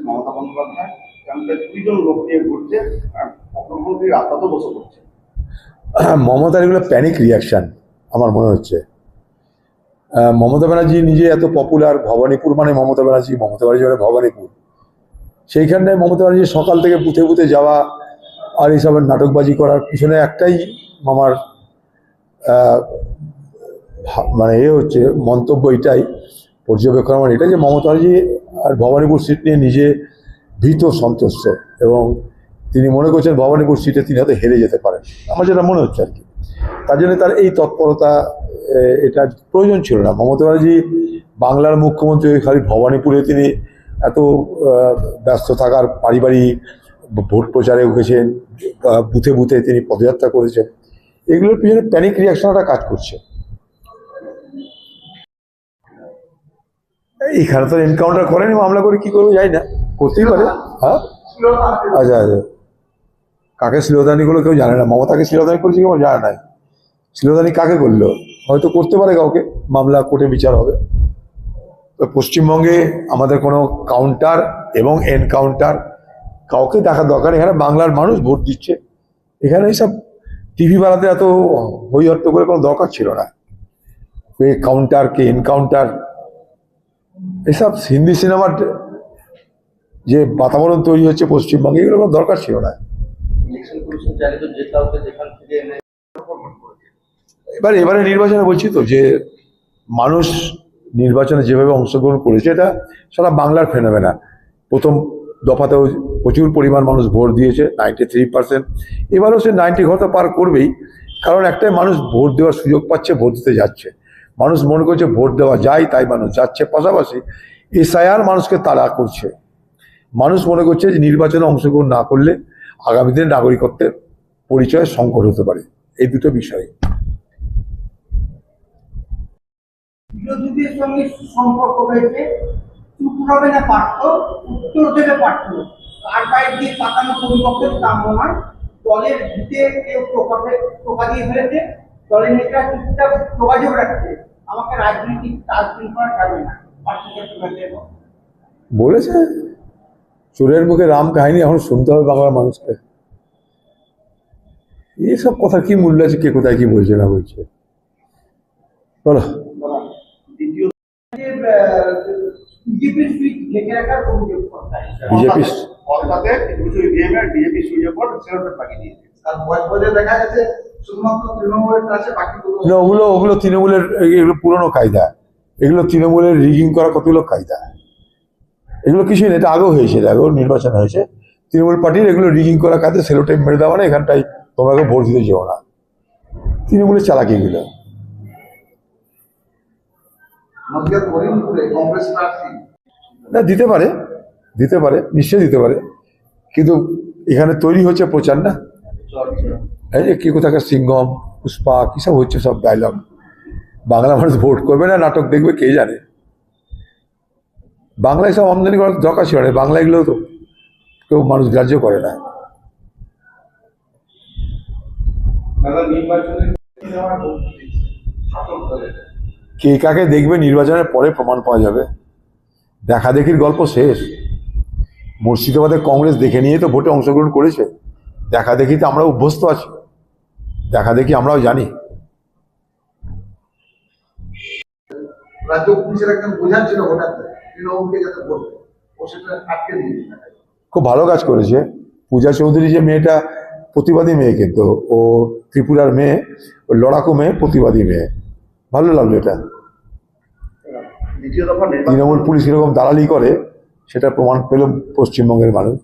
মমতা বন্দ্যোপাধ্যায় এখানকার 2 জন লোক নিয়ে ঘুরছে আর মুখ্যমন্ত্রী রাস্তাতে বসে পড়ছে। মমতার এগুলো প্যানিক রিয়াকশন আমার মনে হচ্ছে। মমতা ব্যানার্জি নিজে এত পপুলার, ভবানীপুর মানে মমতা ব্যানার্জি মানে ভবানীপুর। সেইখানটায় মমতা ব্যানার্জি সকাল থেকে বুথে বুথে যাওয়া আর এইসবের নাটকবাজি করার পিছনে একটাই আমার মানে হচ্ছে মন্তব্য, এটাই পর্যবেক্ষণ আমার এটা যে মমতা ব্যানার্জি আর ভবানীপুর সিট নিয়ে নিজে ভীত সন্তুষ্ট এবং তিনি মনে করছেন ভবানীপুর সিটে তিনি হয়তো হেরে যেতে পারেন, আমার যেটা মনে হচ্ছে আর কি। তার জন্য তার এই তৎপরতা, এটা প্রয়োজন ছিল না। মমতা ব্যানার্জি বাংলার মুখ্যমন্ত্রী, খালি ভবানীপুরে তিনি এত ব্যস্ত থাকার পারিবারিক ভোট প্রচারে উঠেছেন, বুথে বুথে তিনি পদযাত্রা করেছেন, এগুলোর পিছনে প্যানিক রিয়াকশনটা কাজ করছে। এইখানে তো এনকাউন্টার করেনি, মামলা করে কি করবো জানি না, করতেই পারে। হ্যাঁ, আচ্ছা আচ্ছা, কাকে শ্লীলতাহানি করলো কেউ জানে না। মমতাকে শ্লীলতাহানি করেছে কেউ জানে না। শ্লীলতাহানি কাকে করলো হয়তো করতে পারে কাউকে, মামলা কোর্টে বিচার হবে। তো পশ্চিমবঙ্গে আমাদের কোনো কাউন্টার এবং এনকাউন্টার কাউকে দেখার দরকার। এখানে বাংলার মানুষ ভোট দিচ্ছে, এখানে এইসব টিভি বানাতে এত হইহট্ট করে কোনো দরকার ছিল না। কে কাউন্টার কে এনকাউন্টার, এসব হিন্দি সিনেমার যে বাতাবরণ তৈরি হচ্ছে পশ্চিমবঙ্গে, এগুলো কোনো দরকার ছিল না। এবারে নির্বাচনে বলছি তো যে মানুষ নির্বাচনে যেভাবে অংশগ্রহণ করেছে এটা সারা বাংলার ফেনোমেনা। প্রথম দফাতেও প্রচুর পরিমাণ মানুষ ভোট দিয়েছে, 93%। এবারও সে 90 ঘর তো পার করবেই, কারণ একটাই, মানুষ ভোট দেওয়ার সুযোগ পাচ্ছে, ভোট দিতে যাচ্ছে। মানুষ মনে করছে ভোট দেওয়া যায় তাই মানুষ যাচ্ছে। পাশাপাশি এসআইআর মানুষকে তাড়া করছে। মানুষ মনে করছে যে নির্বাচনে অংশগ্রহণ না করলে আগামী দিনে নাগরিকত্বের পরিচয় সংকট হতে পারে। এই দুটো বিষয়। বিরোধীদের সঙ্গে সুসম্পর্ক রয়েছে, চুপ হবে না পার্থ, উত্তর দেবে পার্থ। কার পায়ে দিয়ে পাতানো পরিবর্তন কাম্য নয়। দলের ভিতে কেউ টোকা দিয়ে ফেলেছে, দলের নেতা চুপচাপ যোগাযোগ রাখছে। আমাকে রাজনীতিক তাজবিন করা যাবে না, বলেছে। চোরের মুখে রাম কাহিনী এখন শুনতে হবে বাংলার মানুষকে। এইসব কথা কি মূল্য আছে, কে কোথায় কি বলছে না বলছে। বলো, বিজেপির সুইচ ঢেকে রাখার অভিযোগ বিজেপি দেখা গেছে শুধুমাত্র তৃণমূলের কাছে, বাকিগুলো ওগুলো তৃণমূলের, এগুলো পুরনো কায়দা। এগুলো তৃণমূলের রিগিং করা কতগুলো কায়দা, এগুলো কিছুই না। এটা আগেও হয়েছে, আগেও নির্বাচন হয়েছে। তৃণমূল পার্টির এগুলো রিগিং করা কাজে সেলোটাইপ মেরে দেওয়া না, এখানটায় তোমাকে ভোট দিতে যেও না। তৃণমূলের চালাকি এগুলো। না, দিতে পারে নিশ্চয়ই দিতে পারে, কিন্তু এখানে তৈরি হচ্ছে প্রচার না, এই যে কি কোথাকার সিংহম পুষ্পা কিসব হচ্ছে, সব ডায়লগ। বাংলা মানুষ ভোট করবে না, নাটক দেখবে কে জানে। বাংলায় সব আমদানি করার দরকার ছিল না, বাংলা এগুলো তো কেউ মানুষ গ্রাহ্য করে না। কে কাকে দেখবে নির্বাচনের পরে প্রমাণ পাওয়া যাবে। দেখা দেখির গল্প শেষ। মুর্শিদাবাদে কংগ্রেস দেখে নিয়ে তো ভোটে অংশগ্রহণ করেছে। দেখা দেখিতে আমরা অভ্যস্ত আছি, দেখা দেখি আমরাও জানি। খুব ভালো কাজ করেছে পূজা চৌধুরী, যে মেয়েটা প্রতিবাদী মেয়ে, কিন্তু ও ত্রিপুরার মেয়ে, ও লড়াকু মেয়ে, প্রতিবাদী মেয়ে। ভালো লাগলো এটা। তৃণমূল পুলিশ এরকম দালালি করে সেটা প্রমাণ পেল পশ্চিমবঙ্গের মানুষ।